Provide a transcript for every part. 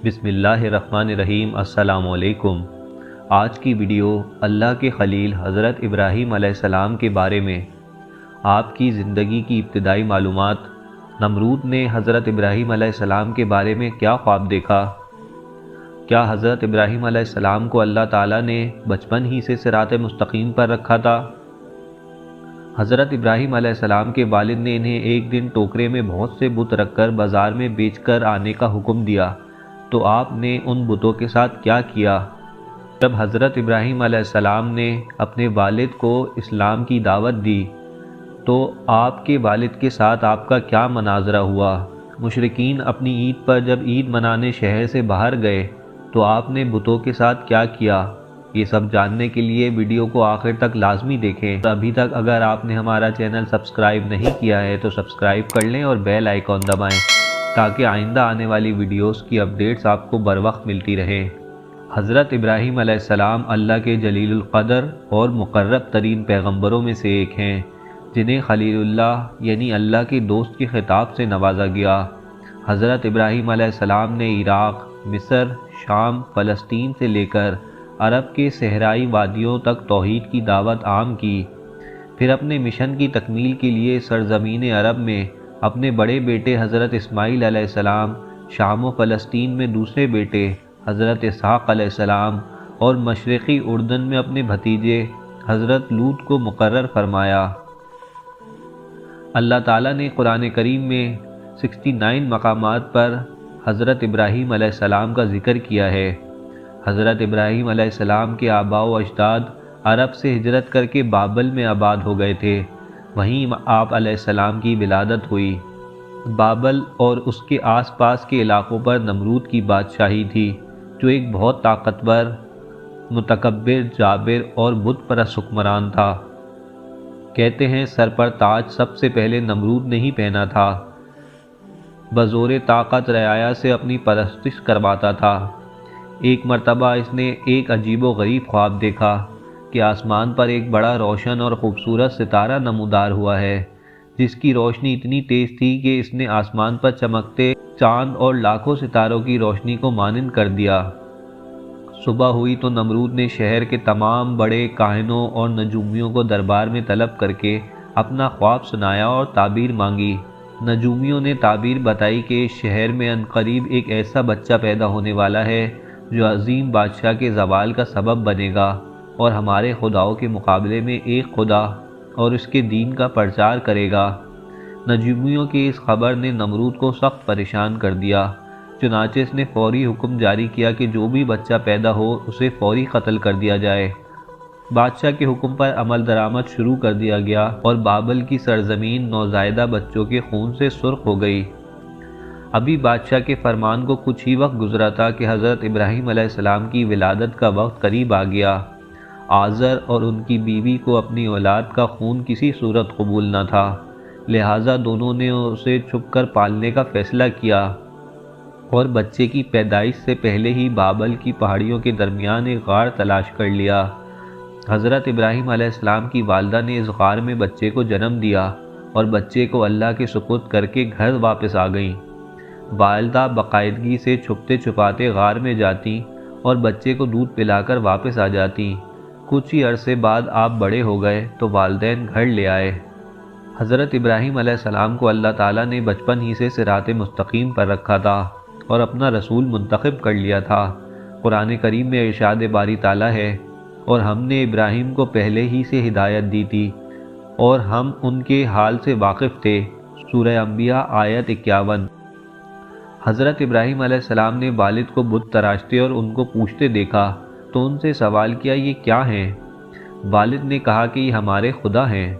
بسم اللہ الرحمن الرحیم۔ السلام علیکم۔ آج کی ویڈیو اللہ کے خلیل حضرت ابراہیم علیہ السلام کے بارے میں۔ آپ کی زندگی کی ابتدائی معلومات۔ نمرود نے حضرت ابراہیم علیہ السلام کے بارے میں کیا خواب دیکھا؟ کیا حضرت ابراہیم علیہ السلام کو اللہ تعالیٰ نے بچپن ہی سے صراط مستقیم پر رکھا تھا؟ حضرت ابراہیم علیہ السلام کے والد نے انہیں ایک دن ٹوکرے میں بہت سے بت رکھ کر بازار میں بیچ کر آنے کا حکم دیا، تو آپ نے ان بتوں کے ساتھ کیا کیا؟ جب حضرت ابراہیم علیہ السلام نے اپنے والد کو اسلام کی دعوت دی تو آپ کے والد کے ساتھ آپ کا کیا مناظرہ ہوا؟ مشرکین اپنی عید پر جب عید منانے شہر سے باہر گئے تو آپ نے بتوں کے ساتھ کیا کیا؟ یہ سب جاننے کے لیے ویڈیو کو آخر تک لازمی دیکھیں۔ اور ابھی تک اگر آپ نے ہمارا چینل سبسکرائب نہیں کیا ہے تو سبسکرائب کر لیں اور بیل آئیکن دبائیں تاکہ آئندہ آنے والی ویڈیوز کی اپڈیٹس آپ کو بر وقت ملتی رہیں۔ حضرت ابراہیم علیہ السلام اللہ کے جلیل القدر اور مقرب ترین پیغمبروں میں سے ایک ہیں، جنہیں خلیل اللہ یعنی اللہ کے دوست کے خطاب سے نوازا گیا۔ حضرت ابراہیم علیہ السلام نے عراق، مصر، شام، فلسطین سے لے کر عرب کے صحرائی وادیوں تک توحید کی دعوت عام کی۔ پھر اپنے مشن کی تکمیل کے لیے سرزمین عرب میں اپنے بڑے بیٹے حضرت اسماعیل علیہ السلام، شام و فلسطین میں دوسرے بیٹے حضرت اسحاق علیہ السلام اور مشرقی اردن میں اپنے بھتیجے حضرت لوط کو مقرر فرمایا۔ اللہ تعالیٰ نے قرآن کریم میں 69 مقامات پر حضرت ابراہیم علیہ السلام کا ذکر کیا ہے۔ حضرت ابراہیم علیہ السلام کے آباء و اجداد عرب سے ہجرت کر کے بابل میں آباد ہو گئے تھے، وہیں آپ علیہ السلام کی ولادت ہوئی۔ بابل اور اس کے آس پاس کے علاقوں پر نمرود کی بادشاہی تھی، جو ایک بہت طاقتور، متکبر، جابر اور بت پرست حکمران تھا۔ کہتے ہیں سر پر تاج سب سے پہلے نمرود نے ہی پہنا تھا۔ بزور طاقت رعایا سے اپنی پرستش کرواتا تھا۔ ایک مرتبہ اس نے ایک عجیب و غریب خواب دیکھا کہ آسمان پر ایک بڑا روشن اور خوبصورت ستارہ نمودار ہوا ہے، جس کی روشنی اتنی تیز تھی کہ اس نے آسمان پر چمکتے چاند اور لاکھوں ستاروں کی روشنی کو مانند کر دیا۔ صبح ہوئی تو نمرود نے شہر کے تمام بڑے کاہنوں اور نجومیوں کو دربار میں طلب کر کے اپنا خواب سنایا اور تعبیر مانگی۔ نجومیوں نے تعبیر بتائی کہ اس شہر میں عنقریب ایک ایسا بچہ پیدا ہونے والا ہے جو عظیم بادشاہ کے زوال کا سبب بنے گا اور ہمارے خداؤں کے مقابلے میں ایک خدا اور اس کے دین کا پرچار کرے گا۔ نجومیوں کی اس خبر نے نمرود کو سخت پریشان کر دیا، چنانچہ اس نے فوری حکم جاری کیا کہ جو بھی بچہ پیدا ہو اسے فوری قتل کر دیا جائے۔ بادشاہ کے حکم پر عمل درآمد شروع کر دیا گیا اور بابل کی سرزمین نوزائیدہ بچوں کے خون سے سرخ ہو گئی۔ ابھی بادشاہ کے فرمان کو کچھ ہی وقت گزرا تھا کہ حضرت ابراہیم علیہ السلام کی ولادت کا وقت قریب آ گیا۔ آزر اور ان کی بیوی کو اپنی اولاد کا خون کسی صورت قبول نہ تھا، لہٰذا دونوں نے اسے چھپ کر پالنے کا فیصلہ کیا اور بچے کی پیدائش سے پہلے ہی بابل کی پہاڑیوں کے درمیان ایک غار تلاش کر لیا۔ حضرت ابراہیم علیہ السلام کی والدہ نے اس غار میں بچے کو جنم دیا اور بچے کو اللہ کے سپرد کر کے گھر واپس آ گئیں۔ والدہ باقاعدگی سے چھپتے چھپاتے غار میں جاتی اور بچے کو دودھ پلا کر واپس آ جاتی۔ کچھ ہی عرصے بعد آپ بڑے ہو گئے تو والدین گھر لے آئے۔ حضرت ابراہیم علیہ السلام کو اللہ تعالیٰ نے بچپن ہی سے صراط مستقیم پر رکھا تھا اور اپنا رسول منتخب کر لیا تھا۔ قرآن کریم میں ارشاد باری تعالیٰ ہے، اور ہم نے ابراہیم کو پہلے ہی سے ہدایت دی تھی اور ہم ان کے حال سے واقف تھے۔ سورہ انبیاء آیت 51۔ حضرت ابراہیم علیہ السلام نے والد کو بت تراشتے اور ان کو پوچھتے دیکھا تو ان سے سوال کیا، یہ کیا ہیں؟ والد نے کہا کہ یہ ہمارے خدا ہیں۔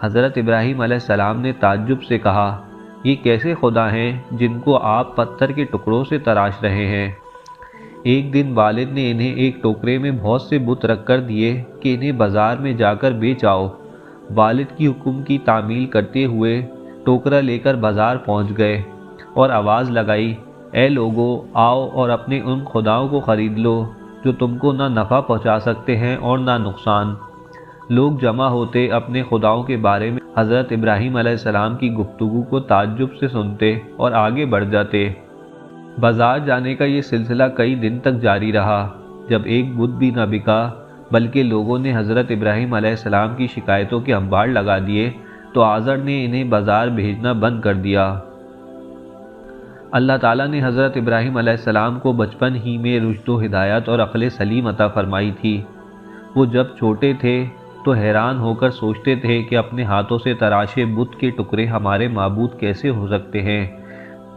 حضرت ابراہیم علیہ السلام نے تعجب سے کہا، یہ کیسے خدا ہیں جن کو آپ پتھر کے ٹکڑوں سے تراش رہے ہیں؟ ایک دن والد نے انہیں ایک ٹوکرے میں بہت سے بت رکھ کر دیے کہ انہیں بازار میں جا کر بیچ آؤ۔ والد کی حکم کی تعمیل کرتے ہوئے ٹوکرا لے کر بازار پہنچ گئے اور آواز لگائی، اے لوگو، آؤ اور اپنے ان خداؤں کو خرید لو جو تم کو نہ نفع پہنچا سکتے ہیں اور نہ نقصان۔ لوگ جمع ہوتے اپنے خداؤں کے بارے میں حضرت ابراہیم علیہ السلام کی گفتگو کو تعجب سے سنتے اور آگے بڑھ جاتے۔ بازار جانے کا یہ سلسلہ کئی دن تک جاری رہا۔ جب ایک بت بھی نہ بکا بلکہ لوگوں نے حضرت ابراہیم علیہ السلام کی شکایتوں کے انبار لگا دیے تو آزر نے انہیں بازار بھیجنا بند کر دیا۔ اللہ تعالیٰ نے حضرت ابراہیم علیہ السلام کو بچپن ہی میں رشد و ہدایت اور عقل سلیم عطا فرمائی تھی۔ وہ جب چھوٹے تھے تو حیران ہو کر سوچتے تھے کہ اپنے ہاتھوں سے تراشے بت کے ٹکڑے ہمارے معبود کیسے ہو سکتے ہیں۔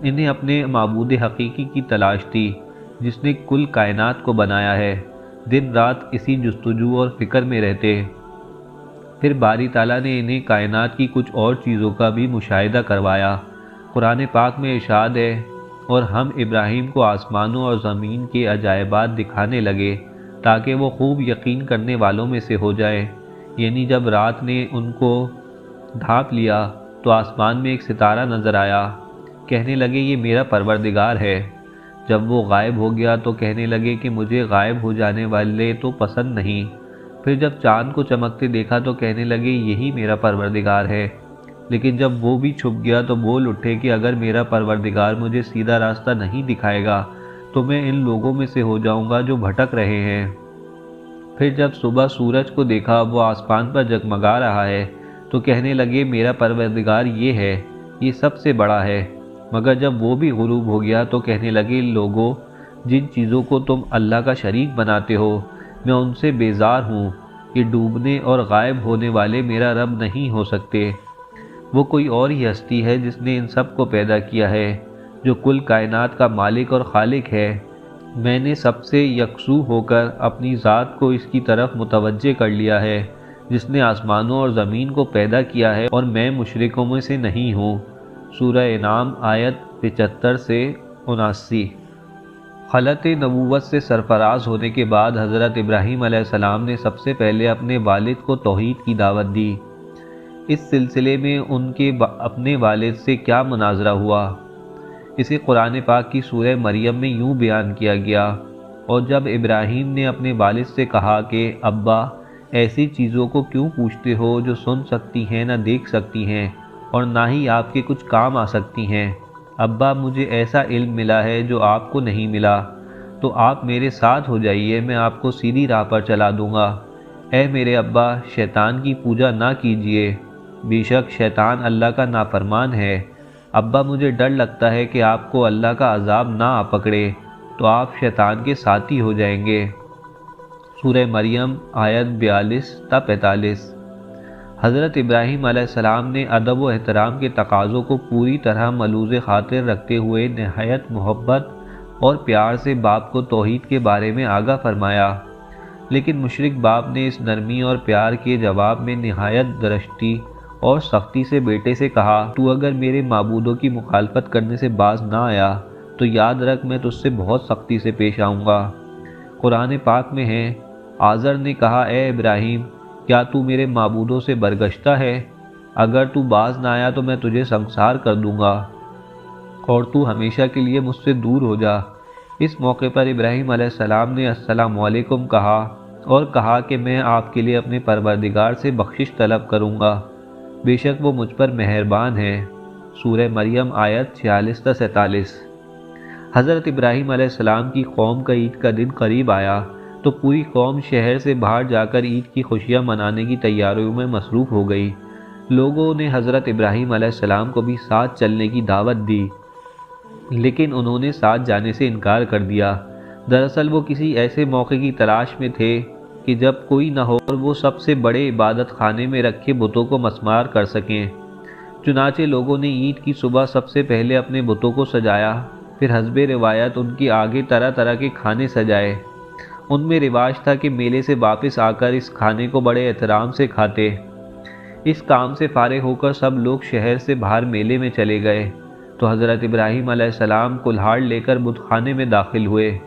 انہیں اپنے معبود حقیقی کی تلاش تھی جس نے کل کائنات کو بنایا ہے۔ دن رات اسی جستجو اور فکر میں رہتے۔ پھر باری تعالیٰ نے انہیں کائنات کی کچھ اور چیزوں کا بھی مشاہدہ کروایا۔ قرآن پاک میں ارشاد ہے، اور ہم ابراہیم کو آسمانوں اور زمین کے عجائبات دکھانے لگے تاکہ وہ خوب یقین کرنے والوں میں سے ہو جائے۔ یعنی جب رات نے ان کو ڈھانپ لیا تو آسمان میں ایک ستارہ نظر آیا۔ کہنے لگے یہ میرا پروردگار ہے۔ جب وہ غائب ہو گیا تو کہنے لگے کہ مجھے غائب ہو جانے والے تو پسند نہیں۔ پھر جب چاند کو چمکتے دیکھا تو کہنے لگے یہی میرا پروردگار ہے۔ لیکن جب وہ بھی چھپ گیا تو بول اٹھے کہ اگر میرا پروردگار مجھے سیدھا راستہ نہیں دکھائے گا تو میں ان لوگوں میں سے ہو جاؤں گا جو بھٹک رہے ہیں۔ پھر جب صبح سورج کو دیکھا وہ آسمان پر جگمگا رہا ہے تو کہنے لگے میرا پروردگار یہ ہے، یہ سب سے بڑا ہے۔ مگر جب وہ بھی غروب ہو گیا تو کہنے لگے لوگو، جن چیزوں کو تم اللہ کا شریک بناتے ہو میں ان سے بیزار ہوں۔ یہ ڈوبنے اور غائب ہونے والے میرا رب نہیں ہو سکتے۔ وہ کوئی اور ہی ہستی ہے جس نے ان سب کو پیدا کیا ہے، جو کل کائنات کا مالک اور خالق ہے۔ میں نے سب سے یکسو ہو کر اپنی ذات کو اس کی طرف متوجہ کر لیا ہے جس نے آسمانوں اور زمین کو پیدا کیا ہے، اور میں مشرکوں میں سے نہیں ہوں۔ سورہ انعام آیت 75 سے 79۔ خلعت نبوت سے سرفراز ہونے کے بعد حضرت ابراہیم علیہ السلام نے سب سے پہلے اپنے والد کو توحید کی دعوت دی۔ اس سلسلے میں ان کے اپنے والد سے کیا مناظرہ ہوا، اسے قرآن پاک کی سورہ مریم میں یوں بیان کیا گیا، اور جب ابراہیم نے اپنے والد سے کہا کہ ابا ایسی چیزوں کو کیوں پوچھتے ہو جو سن سکتی ہیں نہ دیکھ سکتی ہیں اور نہ ہی آپ کے کچھ کام آ سکتی ہیں۔ ابا مجھے ایسا علم ملا ہے جو آپ کو نہیں ملا، تو آپ میرے ساتھ ہو جائیے، میں آپ کو سیدھی راہ پر چلا دوں گا۔ اے میرے ابا شیطان کی پوجا نہ کیجیے، بے شک شیطان اللہ کا نافرمان ہے۔ ابا مجھے ڈر لگتا ہے کہ آپ کو اللہ کا عذاب نہ آ پکڑے تو آپ شیطان کے ساتھی ہو جائیں گے۔ سورہ مریم آیت 42 تا 45۔ حضرت ابراہیم علیہ السلام نے ادب و احترام کے تقاضوں کو پوری طرح ملوذ خاطر رکھتے ہوئے نہایت محبت اور پیار سے باپ کو توحید کے بارے میں آگاہ فرمایا، لیکن مشرک باپ نے اس نرمی اور پیار کے جواب میں نہایت درشتی اور سختی سے بیٹے سے کہا، تو اگر میرے معبودوں کی مخالفت کرنے سے باز نہ آیا تو یاد رکھ میں تجھ سے بہت سختی سے پیش آؤں گا۔ قرآن پاک میں ہے، آزر نے کہا اے ابراہیم کیا تو میرے معبودوں سے برگشتہ ہے؟ اگر تو باز نہ آیا تو میں تجھے سنسار کر دوں گا اور تو ہمیشہ کے لیے مجھ سے دور ہو جا۔ اس موقع پر ابراہیم علیہ السلام نے السلام علیکم کہا اور کہا کہ میں آپ کے لیے اپنے پروردگار سے بخشش طلب کروں گا، بے شک وہ مجھ پر مہربان ہے۔ سورہ مریم آیت 46 تا 47۔ حضرت ابراہیم علیہ السلام کی قوم کا عید کا دن قریب آیا تو پوری قوم شہر سے باہر جا کر عید کی خوشیاں منانے کی تیاریوں میں مصروف ہو گئی۔ لوگوں نے حضرت ابراہیم علیہ السلام کو بھی ساتھ چلنے کی دعوت دی، لیکن انہوں نے ساتھ جانے سے انکار کر دیا۔ دراصل وہ کسی ایسے موقع کی تلاش میں تھے کہ جب کوئی نہ ہو اور وہ سب سے بڑے عبادت خانے میں رکھے بتوں کو مسمار کر سکیں۔ چنانچہ لوگوں نے عید کی صبح سب سے پہلے اپنے بتوں کو سجایا، پھر حسب روایت ان کے آگے طرح طرح کے کھانے سجائے۔ ان میں رواج تھا کہ میلے سے واپس آ کر اس کھانے کو بڑے احترام سے کھاتے۔ اس کام سے فارغ ہو کر سب لوگ شہر سے باہر میلے میں چلے گئے تو حضرت ابراہیم علیہ السلام کلہاڑ لے کر بت خانے میں داخل ہوئے۔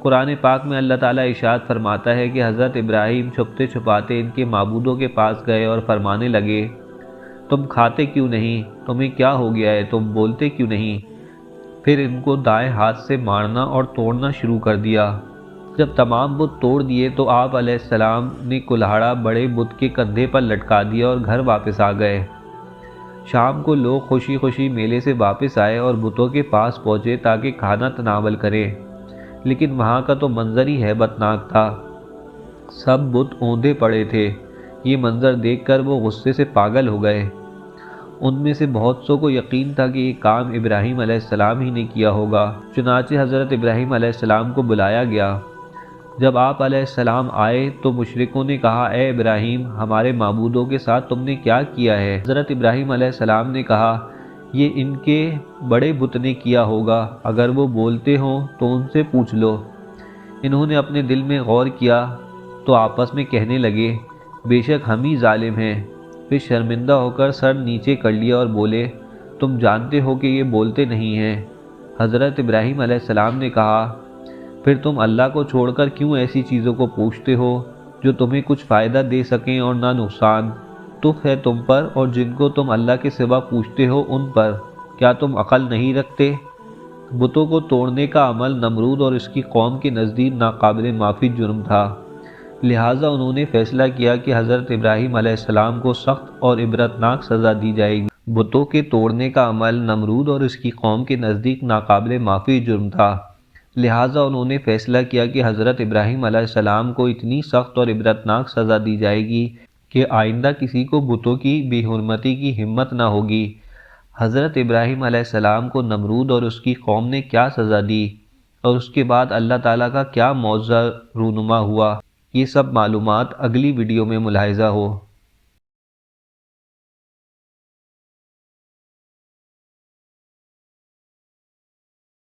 قرآن پاک میں اللہ تعالیٰ ارشاد فرماتا ہے کہ حضرت ابراہیم چھپتے چھپاتے ان کے معبودوں کے پاس گئے اور فرمانے لگے، تم کھاتے کیوں نہیں؟ تمہیں کیا ہو گیا ہے؟ تم بولتے کیوں نہیں؟ پھر ان کو دائیں ہاتھ سے مارنا اور توڑنا شروع کر دیا۔ جب تمام بت توڑ دیے تو آپ علیہ السلام نے کلہاڑا بڑے بت کے کندھے پر لٹکا دیا اور گھر واپس آ گئے۔ شام کو لوگ خوشی خوشی میلے سے واپس آئے اور بتوں کے پاس پہنچے تاکہ کھانا تناول کریں، لیکن وہاں کا تو منظر ہی ہیبت ناک تھا۔ سب بت اوندے پڑے تھے۔ یہ منظر دیکھ کر وہ غصے سے پاگل ہو گئے۔ ان میں سے بہت سو کو یقین تھا کہ یہ کام ابراہیم علیہ السلام ہی نے کیا ہوگا۔ چنانچہ حضرت ابراہیم علیہ السلام کو بلایا گیا۔ جب آپ علیہ السلام آئے تو مشرکوں نے کہا، اے ابراہیم، ہمارے معبودوں کے ساتھ تم نے کیا کیا ہے؟ حضرت ابراہیم علیہ السلام نے کہا، یہ ان کے بڑے بت نے کیا ہوگا، اگر وہ بولتے ہوں تو ان سے پوچھ لو۔ انہوں نے اپنے دل میں غور کیا تو آپس میں کہنے لگے، بے شک ہم ہی ظالم ہیں۔ پھر شرمندہ ہو کر سر نیچے کر لیا اور بولے، تم جانتے ہو کہ یہ بولتے نہیں ہیں۔ حضرت ابراہیم علیہ السلام نے کہا، پھر تم اللہ کو چھوڑ کر کیوں ایسی چیزوں کو پوچھتے ہو جو تمہیں کچھ فائدہ دے سکیں اور نہ نقصان؟ تف ہے تم پر اور جن کو تم اللہ کے سوا پوچھتے ہو ان پر، کیا تم عقل نہیں رکھتے؟ بتوں کو توڑنے کا عمل نمرود اور اس کی قوم کے نزدیک ناقابل معافی جرم تھا، لہٰذا انہوں نے فیصلہ کیا کہ حضرت ابراہیم علیہ السلام کو سخت اور عبرتناک سزا دی جائے گی۔ بتوں کے توڑنے کا عمل نمرود اور اس کی قوم کے نزدیک ناقابل معافی جرم تھا، لہٰذا انہوں نے فیصلہ کیا کہ حضرت ابراہیم علیہ السلام کو اتنی سخت اور عبرتناک سزا دی جائے گی کہ آئندہ کسی کو بتوں کی بے حرمتی کی ہمت نہ ہوگی۔ حضرت ابراہیم علیہ السلام کو نمرود اور اس کی قوم نے کیا سزا دی اور اس کے بعد اللہ تعالیٰ کا کیا معجزہ رونما ہوا، یہ سب معلومات اگلی ویڈیو میں ملاحظہ ہو۔